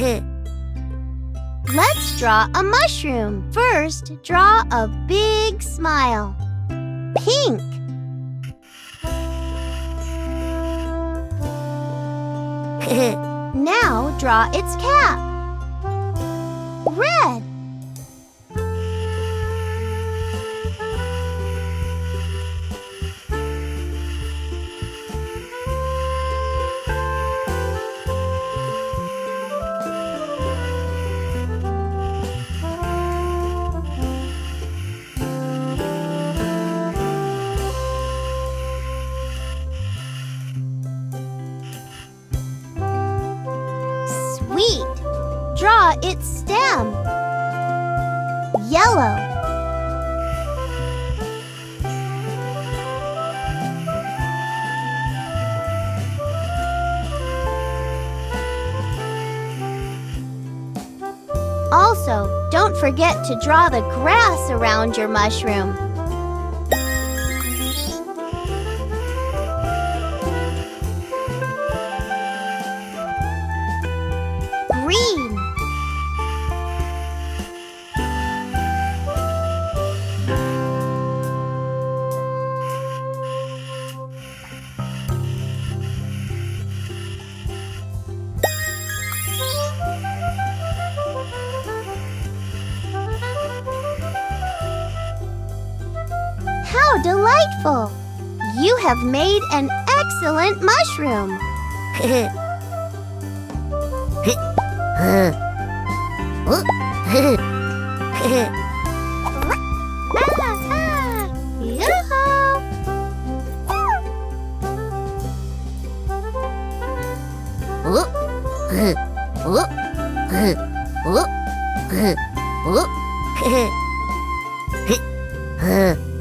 Let's draw a mushroom. First, draw a big smile. Pink. Now draw its cap. Red. Sweet. Draw its stem. Yellow. Also, don't forget to draw the grass around your mushroom. Green. How delightful! You have made an excellent mushroom. Yoo-hoo!